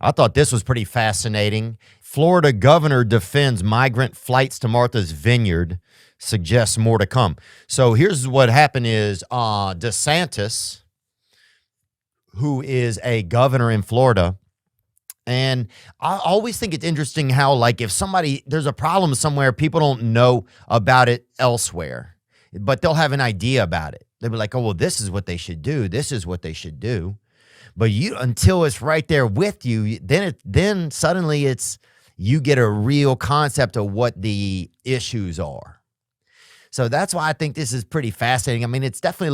I thought this was pretty fascinating. Florida governor defends migrant flights to Martha's Vineyard, suggests more to come. So here's what happened is DeSantis, who is a governor in Florida, and I always think it's interesting how, like, if there's a problem somewhere, people don't know about it elsewhere, but they'll have an idea about it. They'll be like, oh, well, this is what they should do. This is what they should do. But until it's right there with you, then suddenly you get a real concept of what the issues are. So that's why I think this is pretty fascinating. I mean, it's definitely a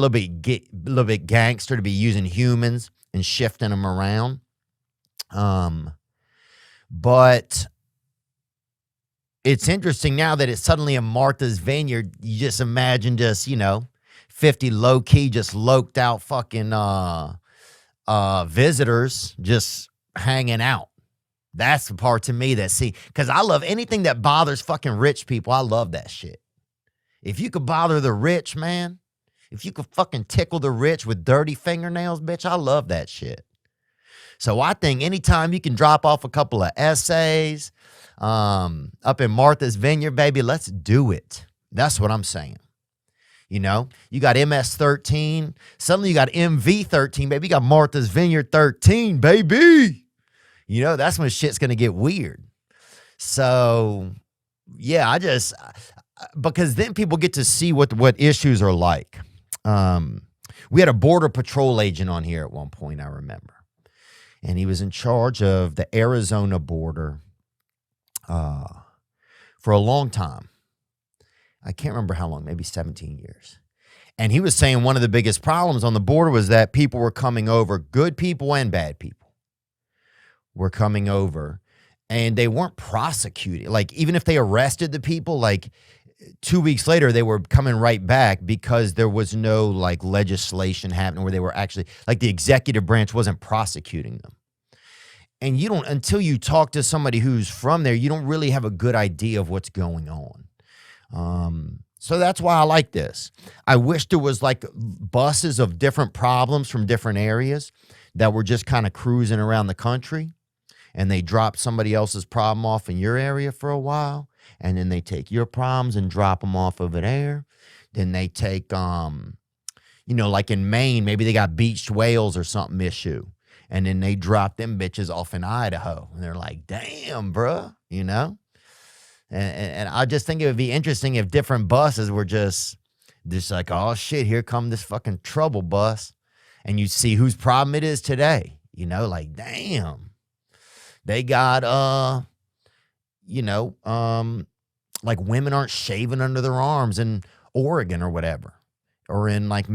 little bit gangster to be using humans and shifting them around. But it's interesting now that it's suddenly a Martha's Vineyard. You just imagine 50 low key, just loked out fucking visitors just hanging out. That's the part to me because I love anything that bothers fucking rich people. I love that shit. If you could bother the rich, man, if you could fucking tickle the rich with dirty fingernails, bitch, I love that shit. So I think anytime you can drop off a couple of essays up in Martha's Vineyard, baby, let's do it. That's what I'm saying. You got MS-13. Suddenly you got MV-13, baby. You got Martha's Vineyard 13, baby. That's when shit's going to get weird. So, yeah, because then people get to see what issues are like. We had a Border Patrol agent on here at one point, I remember. And he was in charge of the Arizona border for a long time. I can't remember how long, maybe 17 years. And he was saying one of the biggest problems on the border was that people were coming over, good people and bad people were coming over, and they weren't prosecuted. Like, even if they arrested the people, like 2 weeks later, they were coming right back because there was no like legislation happening where they were actually, like, the executive branch wasn't prosecuting them. And until you talk to somebody who's from there, you don't really have a good idea of what's going on. So that's why I like this. I wish there was like buses of different problems from different areas that were just kind of cruising around the country, and they drop somebody else's problem off in your area for a while, and then they take your problems and drop them off over there. Then they take, like in Maine, maybe they got beached whales or something issue, and then they drop them bitches off in Idaho, and they're like, damn, bruh, And I just think it would be interesting if different buses were just like, oh shit, here come this fucking trouble bus. And you see whose problem it is today, like, damn, they got, like women aren't shaving under their arms in Oregon or whatever, or in like,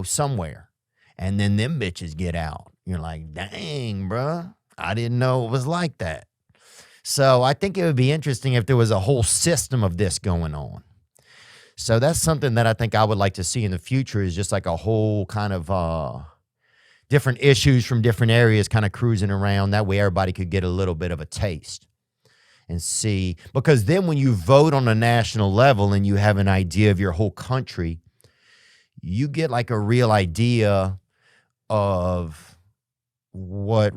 somewhere. And then them bitches get out. You're like, dang, bruh, I didn't know it was like that. So I think it would be interesting if there was a whole system of this going on. So that's something that I think I would like to see in the future, is just like a whole kind of different issues from different areas kind of cruising around. That way everybody could get a little bit of a taste and see. Because then when you vote on a national level and you have an idea of your whole country, you get like a real idea of what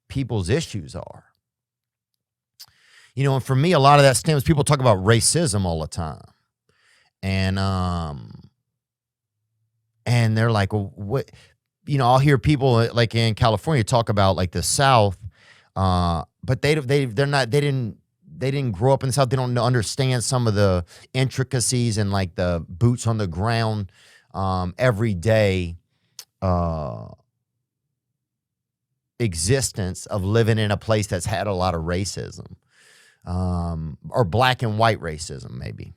people's issues are. And for me, a lot of that stems, people talk about racism all the time. And they're like, well, what, I'll hear people like in California talk about like the South, but they didn't grow up in the South. They don't understand some of the intricacies and like the boots on the ground, everyday, existence of living in a place that's had a lot of racism. Or black and white racism, maybe.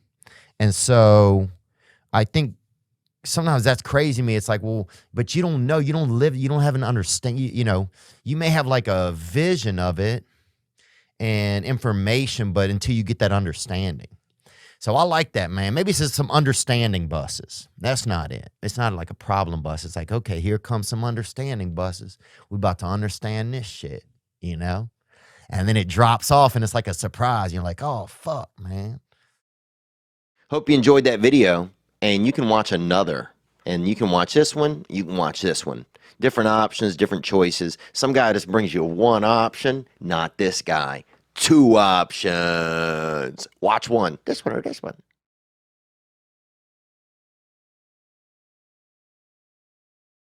And so I think sometimes that's crazy to me. It's like, well, but you don't know, you don't live, you don't have an understanding, you may have like a vision of it and information, but until you get that understanding. So I like that, man. Maybe it's just some understanding buses. That's not it. It's not like a problem bus. It's like, okay, here comes some understanding buses. We're about to understand this shit, And then it drops off and it's like a surprise. You're like, oh, fuck, man. Hope you enjoyed that video, and you can watch another. And you can watch this one. You can watch this one. Different options, different choices. Some guy just brings you one option, not this guy. Two options. Watch one. This one or this one.